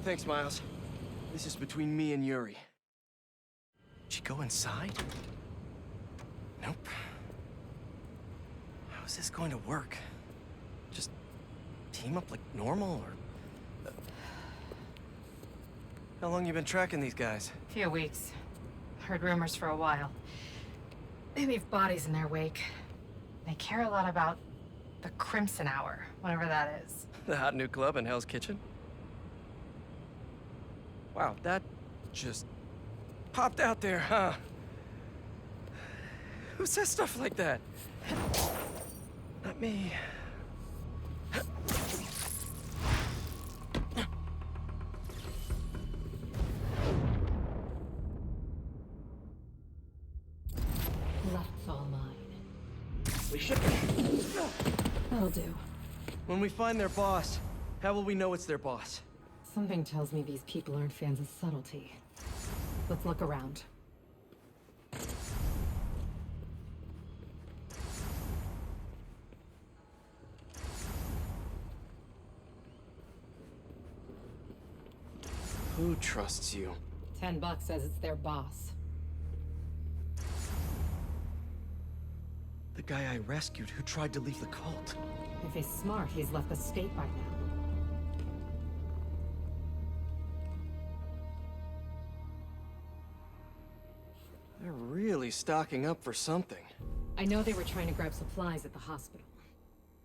Thanks, Miles. This is between me and Yuri. Did she go inside? Nope. How is this going to work? Just team up like normal, or... How long you been tracking these guys? Few weeks. Heard rumors for a while. They leave bodies in their wake. They care a lot about the Crimson Hour, whatever that is. The hot new club in Hell's Kitchen? Wow, that just popped out there, huh? Who says stuff like that? Not me. Left's all mine. We should... That'll do. When we find their boss, how will we know it's their boss? Something tells me these people aren't fans of subtlety. Let's look around. Who trusts you? $10 says it's their boss. The guy I rescued who tried to leave the cult. If he's smart, he's left the state by now. They're really stocking up for something. I know they were trying to grab supplies at the hospital.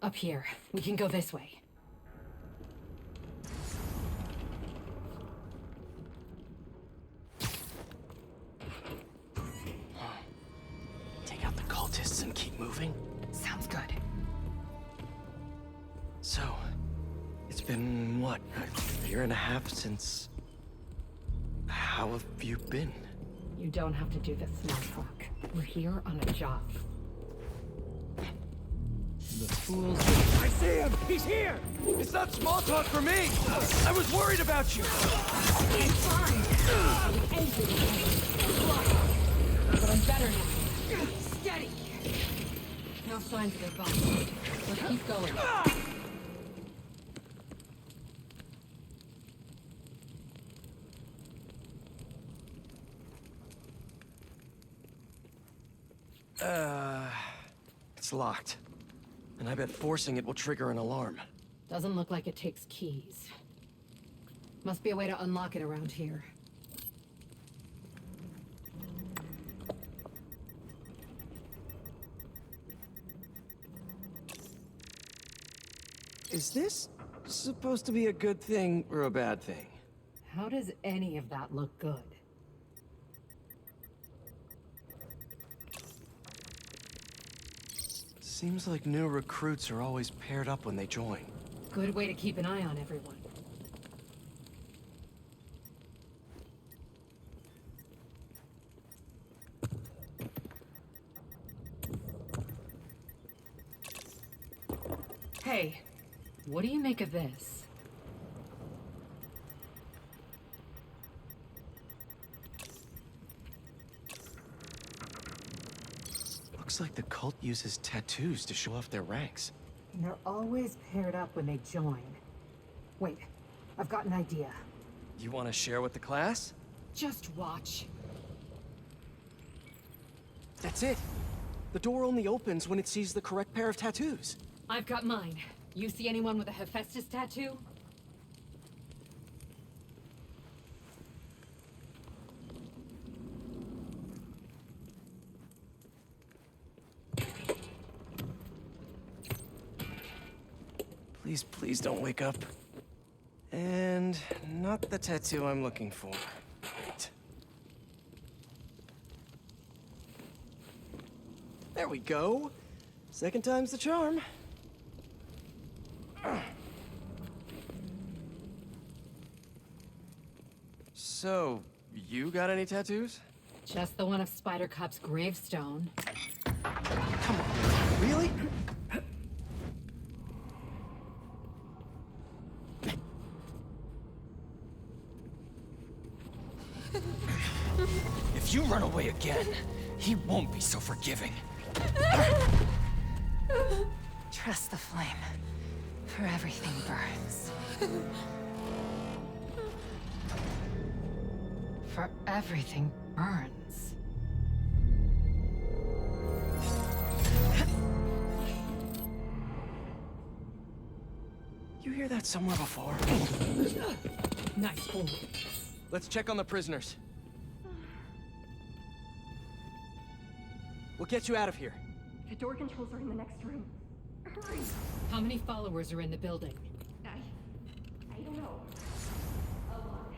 Up here. We can go this way. Take out the cultists and keep moving? Sounds good. So, it's been, what, a year and a half since... How have you been? You don't have to do this, small talk. We're here on a job. The fools... I see him! He's here! It's not small talk for me! I was worried about you! I'm fine! But I'm better now. Steady! No signs of their boss. Let's keep going. It's locked. And I bet forcing it will trigger an alarm. Doesn't look like it takes keys. Must be a way to unlock it around here. Is this supposed to be a good thing or a bad thing? How does any of that look good? Seems like new recruits are always paired up when they join. Good way to keep an eye on everyone. Hey, what do you make of this? Looks like the cult uses tattoos to show off their ranks. They're always paired up when they join. Wait, I've got an idea. You want to share with the class? Just watch. That's it. The door only opens when it sees the correct pair of tattoos. I've got mine. You see anyone with a Hephaestus tattoo? Please, please don't wake up. And not the tattoo I'm looking for. Great. There we go. Second time's the charm. So, you got any tattoos? Just the one of Spider Cop's gravestone. Come on, really? If you run away again, he won't be so forgiving. Trust the flame, for everything burns. For everything burns. You hear that somewhere before? Nice boy. Let's check on the prisoners. We'll get you out of here. The door controls are in the next room. Hurry! How many followers are in the building? I don't know. A lot.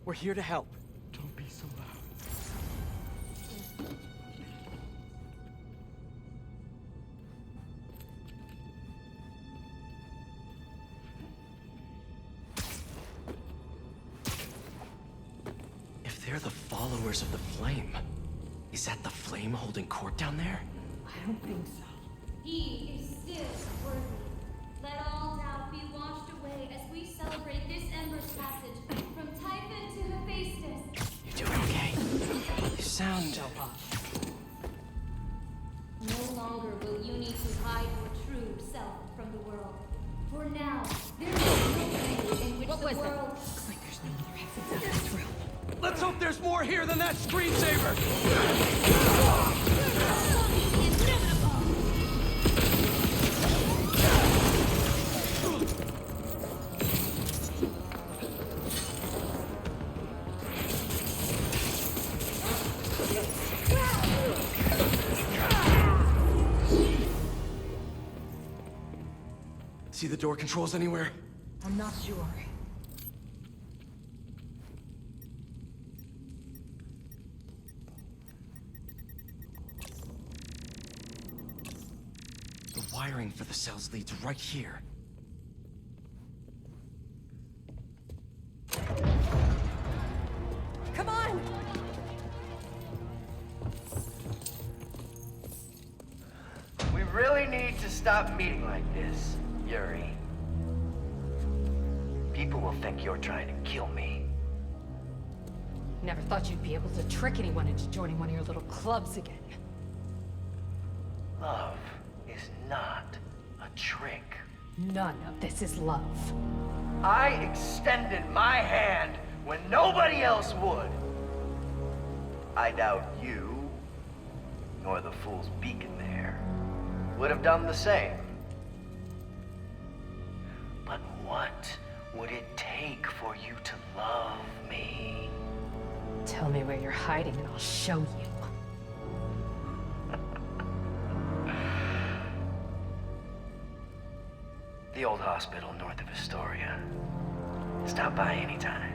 We're here to help. Don't be so loud. If they're the followers of the flame, is that the flame holding court down there? I don't think so. He is still worthy. Let all doubt be washed away as we celebrate this Ember's passage from Typhon to Hephaestus. You doing okay? You sound... Show off. No longer will you need to hide your true self from the world. For now, there is no way in which What the was that? world... Looks like there's no other exits out of this room. Let's hope there's more here than that screensaver! See the door controls anywhere? I'm not sure. The wiring for the cells leads right here. Come on! We really need to stop meeting like this, Yuri. People will think you're trying to kill me. Never thought you'd be able to trick anyone into joining one of your little clubs again. Love is not a trick. None of this is love. I extended my hand when nobody else would. I doubt you, nor the fool's beacon there, would have done the same. But what would it take for you to love me? Tell me where you're hiding and I'll show you. The old hospital north of Astoria. Stop by anytime.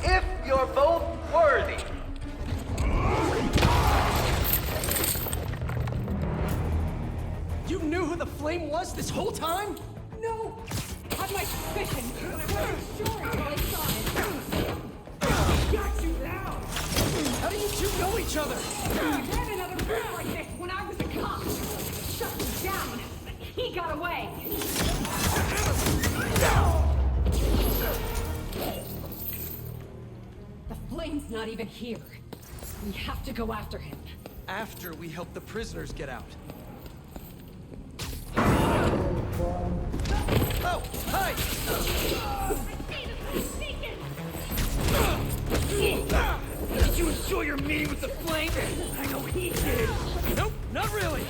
If you're both worthy. You knew who the flame was this whole time? No! Had my suspicions, but I wasn't sure until I saw it. Got you now! How do you two know each other? I ran another group like this when I was a cop. Shut me down. He got away. The flame's not even here. We have to go after him. After we help the prisoners get out. Oh, hi! Did you enjoy your meeting with the flame? I know he did. Nope, not really!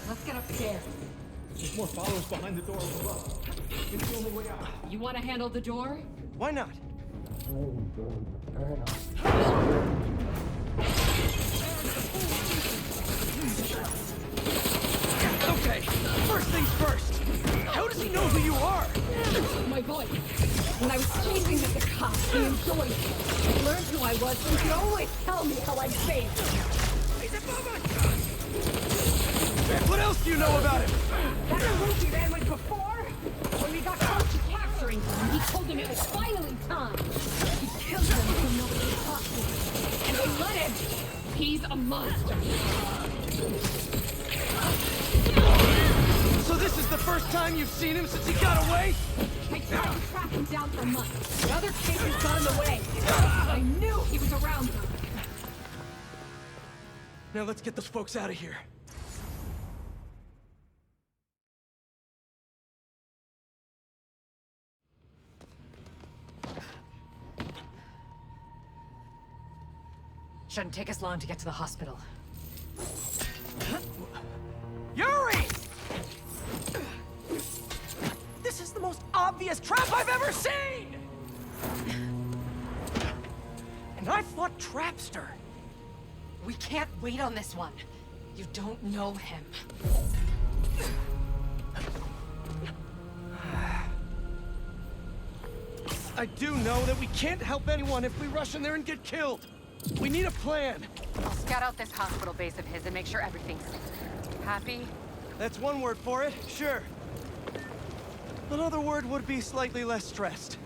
Let's get upstairs. There's more followers behind the door below. It's the only way out. You want to handle the door? Why not? Okay, first things first. How does he know who you are? My boy, when I was chasing the cops, he enjoyed it. I learned who I was, so he could always tell me how I'd failed. What else do you know about him? That route we ran with before? When we got close to capturing him, he told him it was finally time. He killed him so nobody could talk to him. And they let him. He's a monster. So this is the first time you've seen him since he got away? I tried to track him down for months, but other cases got in the way. I knew he was around them. Now let's get those folks out of here. Shouldn't take us long to get to the hospital. Yuri! This is the most obvious trap I've ever seen! And I fought Trapster. We can't wait on this one. You don't know him. I do know that we can't help anyone if we rush in there and get killed. We need a plan. I'll scout out this hospital base of his and make sure everything's safe. Happy? That's one word for it, sure. Another word would be slightly less stressed.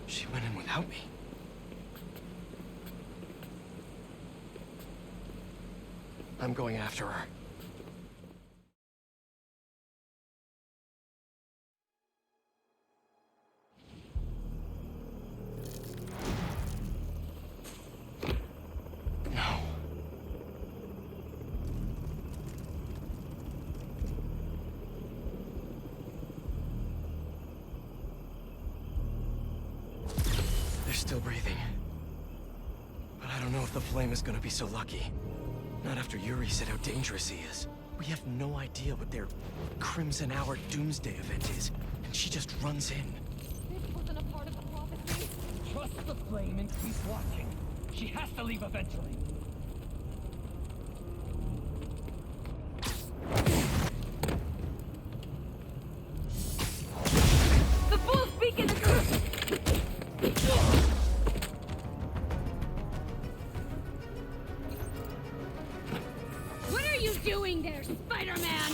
She went in without me. I'm going after her. No. They're still breathing. But I don't know if the flame is gonna be so lucky. Not after Yuri said how dangerous he is. We have no idea what their Crimson Hour Doomsday event is, and she just runs in. This wasn't a part of the prophecy. Trust the flame and keep watching. She has to leave eventually. The fool's beacon is... What are you doing there, Spider-Man?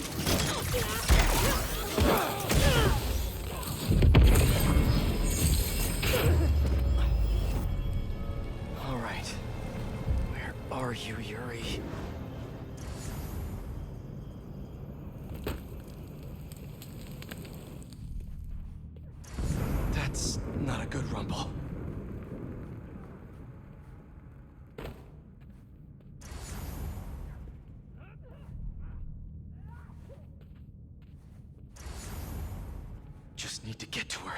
All right. Where are you, Yuri? That's not a good rumble. Just need to get to her.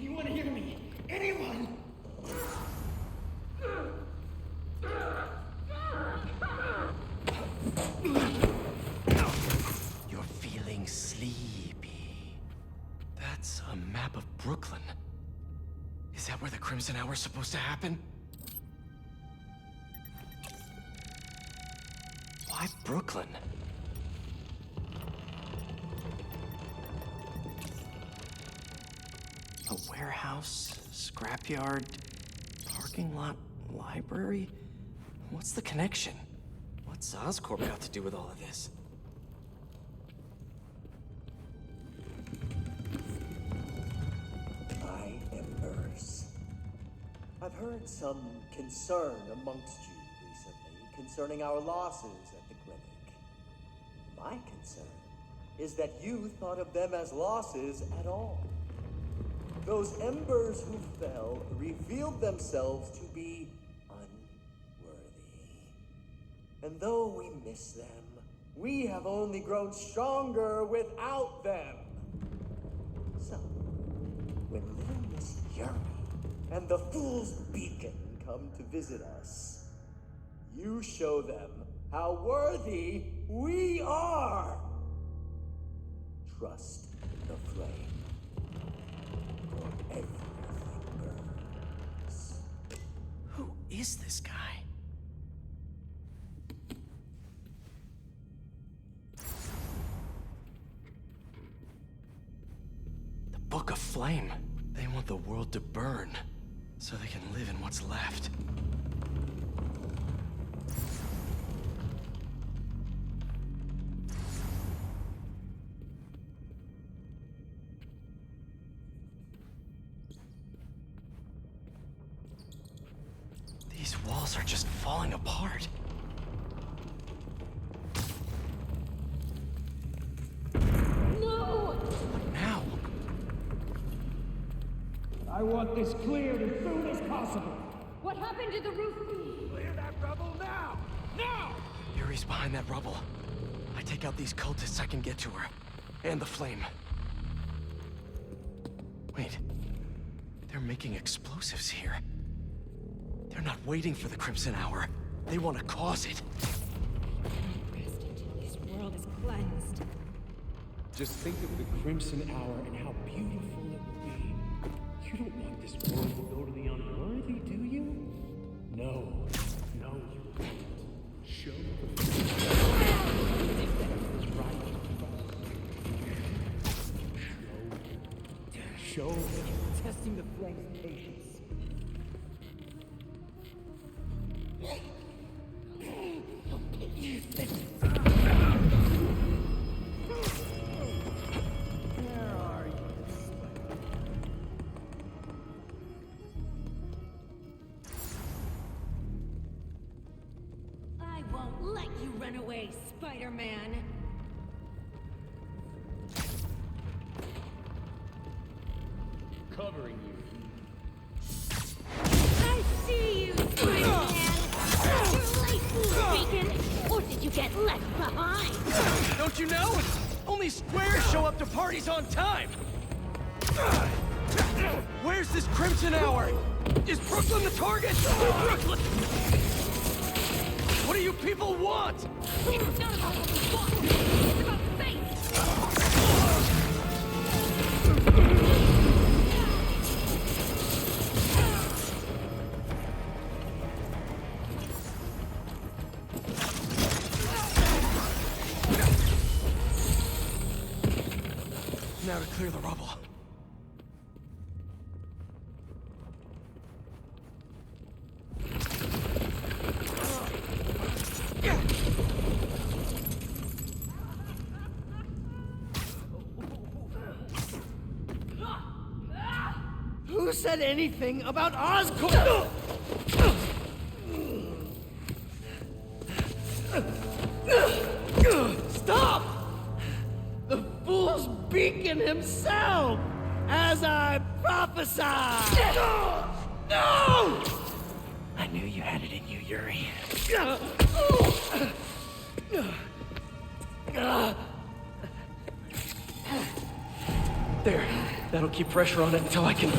Anyone hear me? Anyone? You're feeling sleepy. That's a map of Brooklyn. Is that where the Crimson Hour's supposed to happen? Why Brooklyn? A warehouse, scrapyard, parking lot, library? What's the connection? What's Oscorp got to do with all of this? My embers. I've heard some concern amongst you recently concerning our losses at the clinic. My concern is that you thought of them as losses at all. Those embers who fell revealed themselves to be unworthy. And though we miss them, we have only grown stronger without them. So, when little Miss Yuri and the Fool's Beacon come to visit us, you show them how worthy we are. Trust the flame. Everything burns. Who is this guy? The Book of Flame. They want the world to burn, so they can live in what's left. These walls are just falling apart. No! What now? I want this cleared as soon as possible. What happened to the roof leak? Clear that rubble now! Now! Yuri's behind that rubble. I take out these cultists, I can get to her. And the flame. Wait. They're making explosives here. They're not waiting for the Crimson Hour. They want to cause it. Rest until this world is cleansed. Just think of the Crimson Hour and how beautiful it will be. You don't want this world to go to the unworthy, do you? No. No, you don't. Show the right. Show that you're testing the flame's patience. Where are you, I won't let you run away, Spider-Man. Covering you. I see you, Spider-Man! You're late, Fool's Beacon! Or did you get left behind? Don't you know? Only squares show up to parties on time! Where's this Crimson Hour? Is Brooklyn the target? Brooklyn! What do you people want? It's not about what we want! It's about fate! Now to clear the rubble. Who said anything about Oscorp? Stop! The Fool's Beacon himself, as I prophesied! No! I knew you had it in you, Yuri. There. That'll keep pressure on it until I can...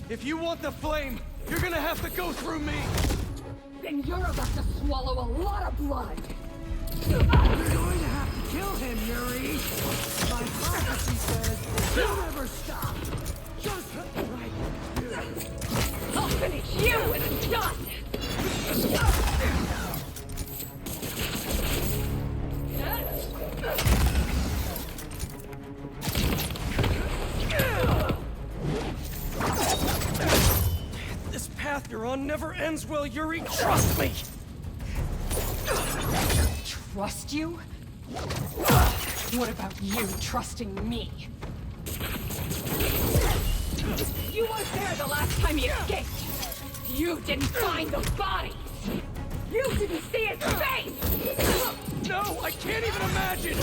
If you want the flame, you're gonna have to go through me! Then you're about to swallow a lot of blood. You're going to have to kill him, Yuri! My prophecy says you'll never stop! Just right here! I'll finish you when I'm done! This path you're on never ends well, Yuri. Trust me! Trust you? What about you trusting me? You weren't there the last time he escaped! You didn't find the bodies! You didn't see his face! No, I can't even imagine!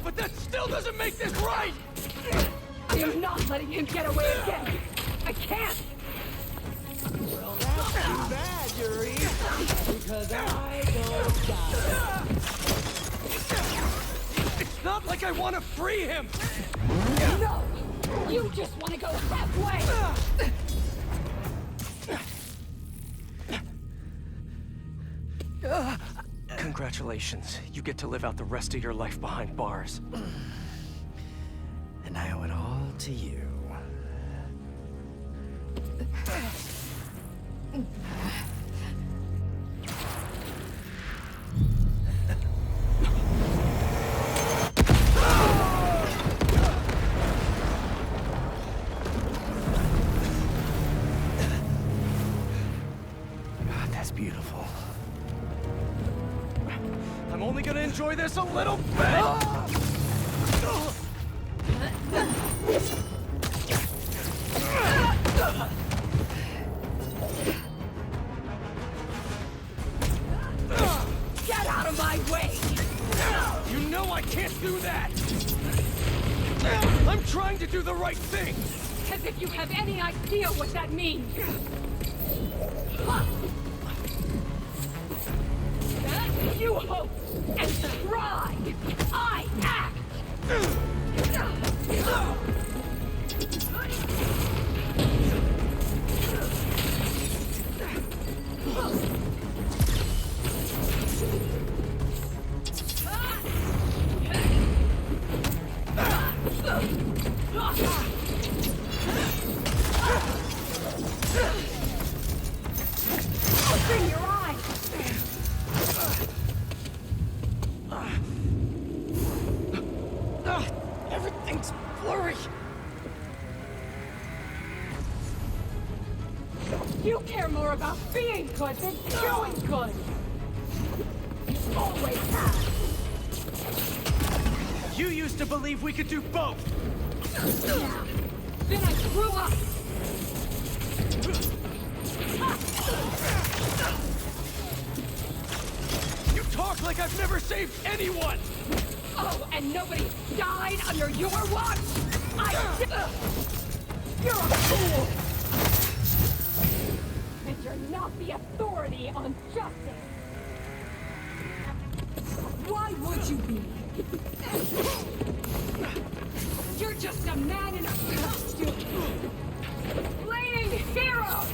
But that still doesn't make this right! I am not letting him get away again! I can't! Well, that's too bad, Yuri! Because I don't die! It's not like I want to free him! No! You just want to go halfway! Congratulations. You get to live out the rest of your life behind bars. And I owe it all to you. God, that's beautiful. I'm only gonna enjoy this a little bit! Get out of my way! You know I can't do that! I'm trying to do the right thing! As if you have any idea what that means! You hope and try! I act! Open your eyes! Everything's blurry! You care more about being good than doing good! You always have! You used to believe we could do both! Yeah. Then I grew up! You talk like I've never saved anyone! Oh, and nobody died under your watch? You're a fool! And you're not the authority on justice! Why would you be? You're just a man in a costume! Playing hero!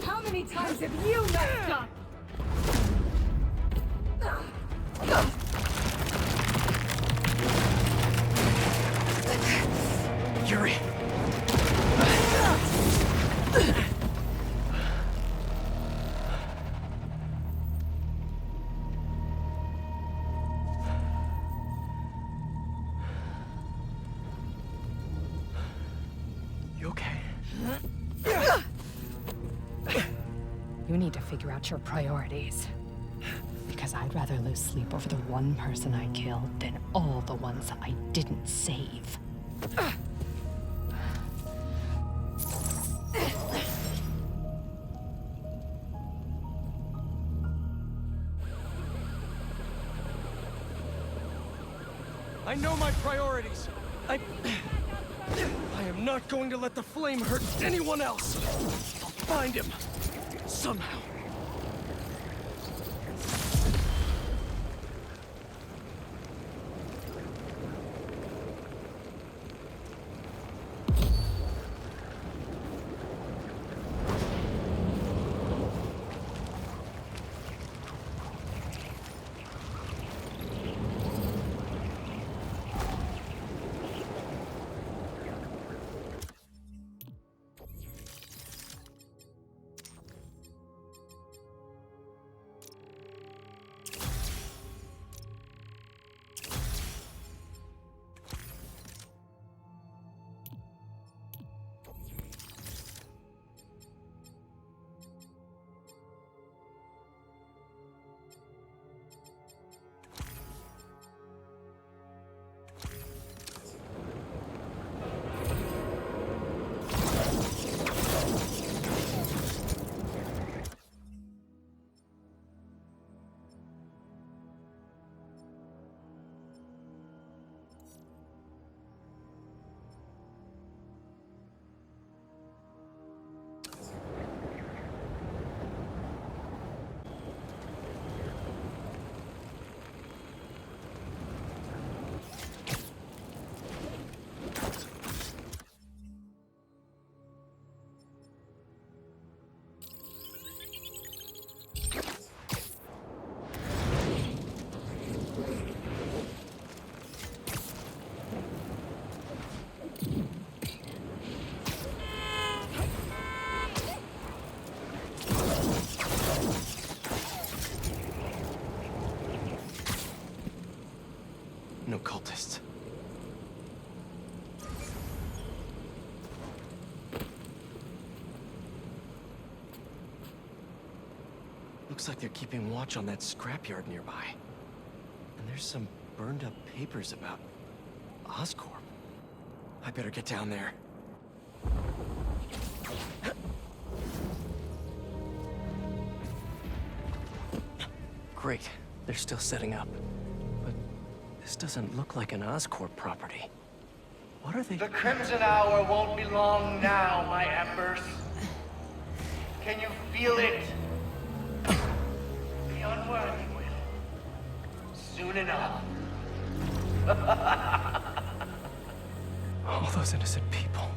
How many times have you messed up? Yuri! You okay? You need to figure out your priorities. Because I'd rather lose sleep over the one person I killed than all the ones I didn't save. I know my priorities. I am not going to let the flame hurt anyone else. I'll find him. Somehow. No cultists. Looks like they're keeping watch on that scrapyard nearby. And there's some burned up papers about Oscorp. I better get down there. Great. They're still setting up. But this doesn't look like an Oscorp property. What are they... The Crimson Hour won't be long now, my embers. Can you feel it? The unworthy will. Soon enough. All those innocent people.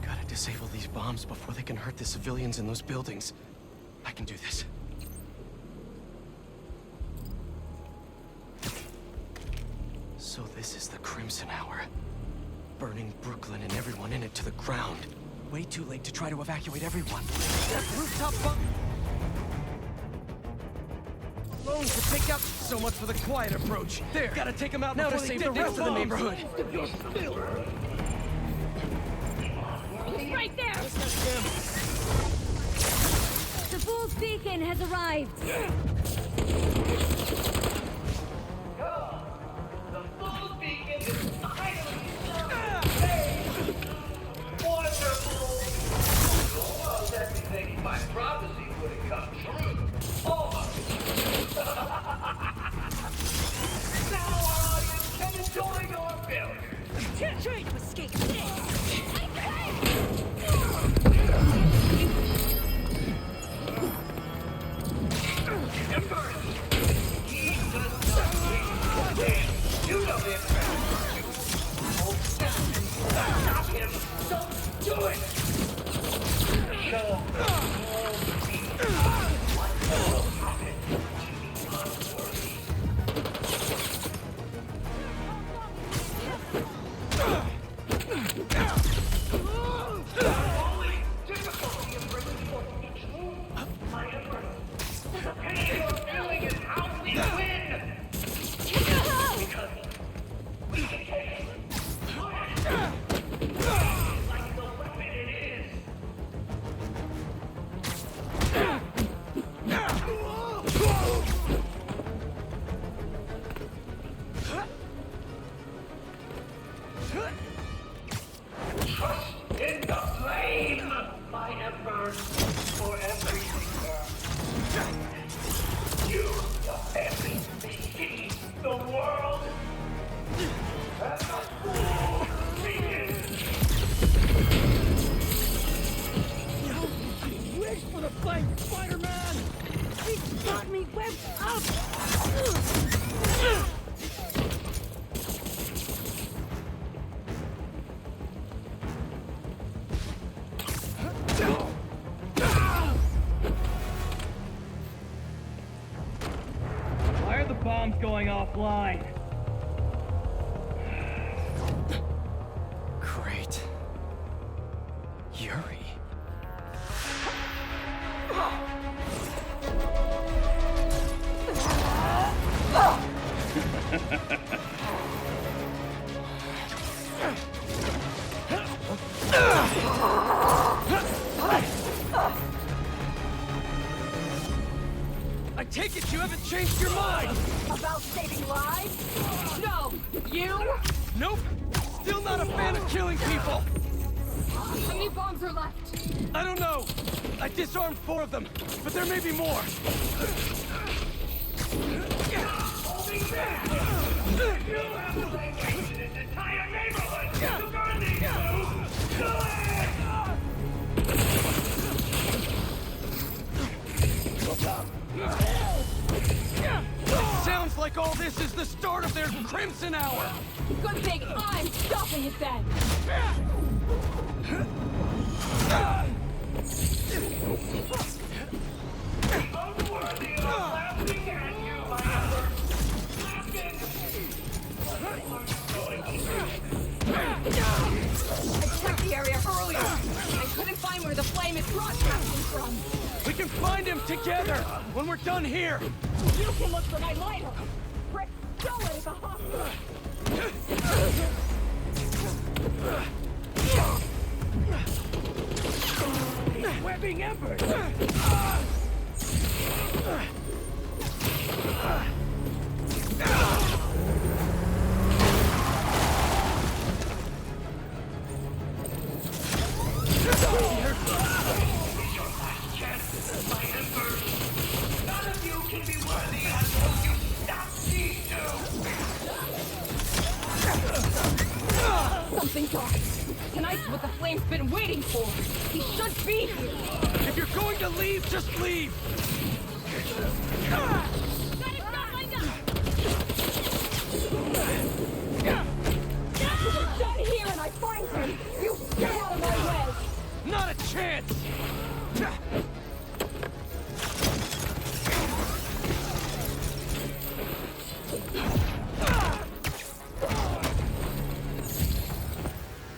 Gotta disable these bombs before they can hurt the civilians in those buildings. I can do this. So this is the Crimson Hour. Burning Brooklyn and everyone in it to the ground. Way too late to try to evacuate everyone. That rooftop bomb... alone to take out... So much for the quiet approach. There! Gotta take them out now to save the rest of the neighborhood. He's right there! The Fool's Beacon has arrived. The Fool's Beacon is finally saved! Wonderful! Almost everything in my prophecy would have come true. Almost. Now our audience can enjoy your film. Trying to escape You know him. Stop him. Don't do it. Show in the flame, my embers, for everything burns. You, the going offline. Great. Yuri. I take it you haven't changed your mind! About saving lives? No! You? Nope! Still not a fan of killing people! How many bombs are left? I don't know! I disarmed 4 of them, but there may be more! Sounds like all this is the start of their Crimson Hour! Good thing I'm stopping it then! Unworthy of laughing at you, my ember. I checked the area earlier. I couldn't find where the flame is broadcasting from. We can find him together when we're done here! You can look for my lighter. Rick, go at the hospital. Webbing embers! None of you can be worthy until you stop these two! Something dark. Tonight's what the flame's been waiting for. He should be here. If you're going to leave, just leave! Got it lined up. We're done here and I find him. You get out of my way. Not a chance!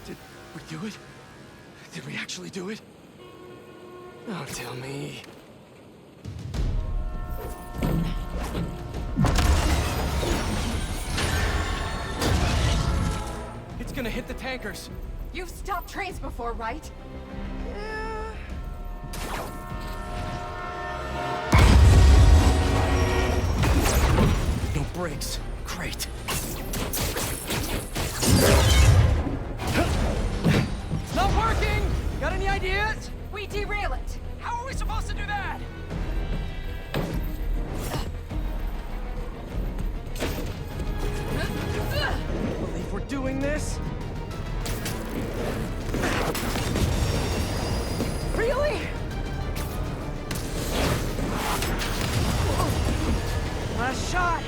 Did we do it? Did we actually do it? Don't tell me. It's gonna hit the tankers. You've stopped trains before, right? No brakes. Great. It's not working! Got any ideas? We derail it. How are we supposed to do that? Believe we're doing this? Really? Last shot!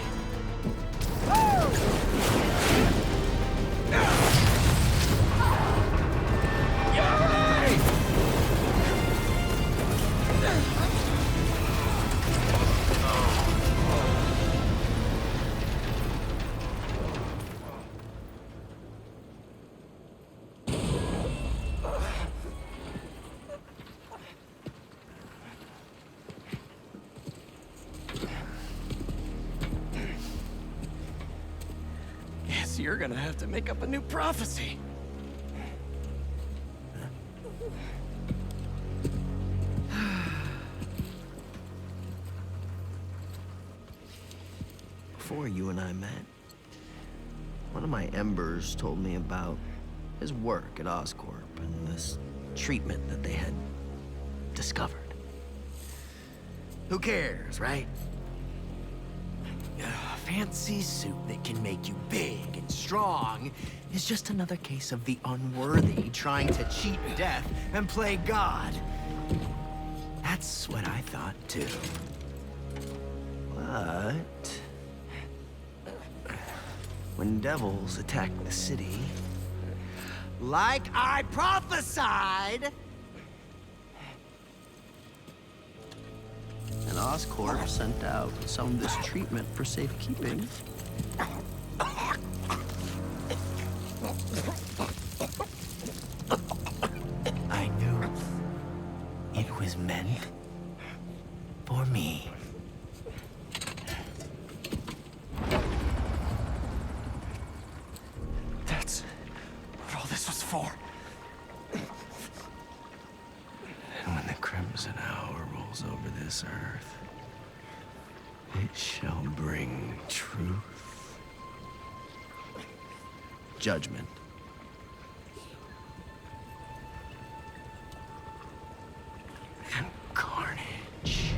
Guess you're gonna have to make up a new prophecy. Before you and I met, one of my embers told me about his work at Oscorp and this treatment that they had discovered. Who cares, right? A fancy suit that can make you big and strong is just another case of the unworthy trying to cheat death and play God. That's what I thought too. But when devils attack the city, like I prophesied, and Oscorp sent out some of this treatment for safekeeping. I knew it was meant for me. That's what all this was for. And when the Crimson Hour rolls over this earth, it shall bring truth, judgment, and carnage.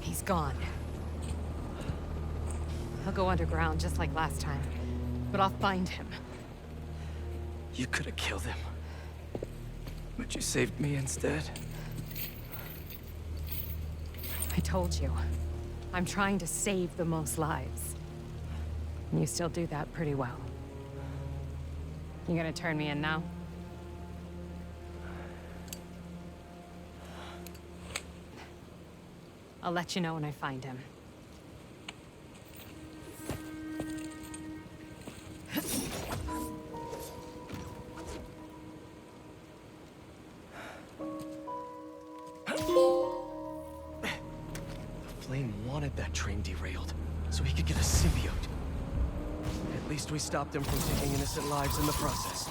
He's gone. I'll go underground just like last time, but I'll find him. You could have killed him. But you saved me instead. I told you. I'm trying to save the most lives. And you still do that pretty well. You gonna turn me in now? I'll let you know when I find him. Flame wanted that train derailed, so he could get a symbiote. At least we stopped him from taking innocent lives in the process.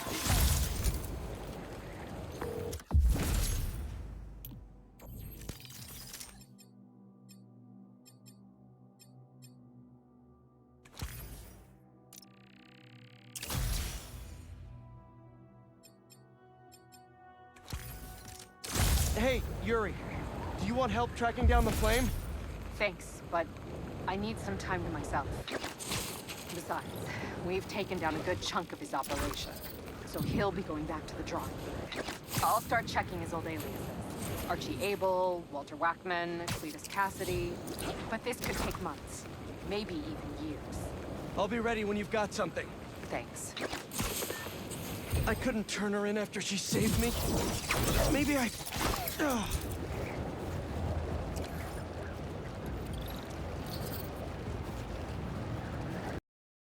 Hey, Yuri. Do you want help tracking down the Flame? Thanks, but I need some time to myself. Besides, we've taken down a good chunk of his operation, so he'll be going back to the drawing board. I'll start checking his old aliases. Archie Abel, Walter Wackman, Cletus Cassidy. But this could take months, maybe even years. I'll be ready when you've got something. Thanks. I couldn't turn her in after she saved me. Maybe I... Ugh.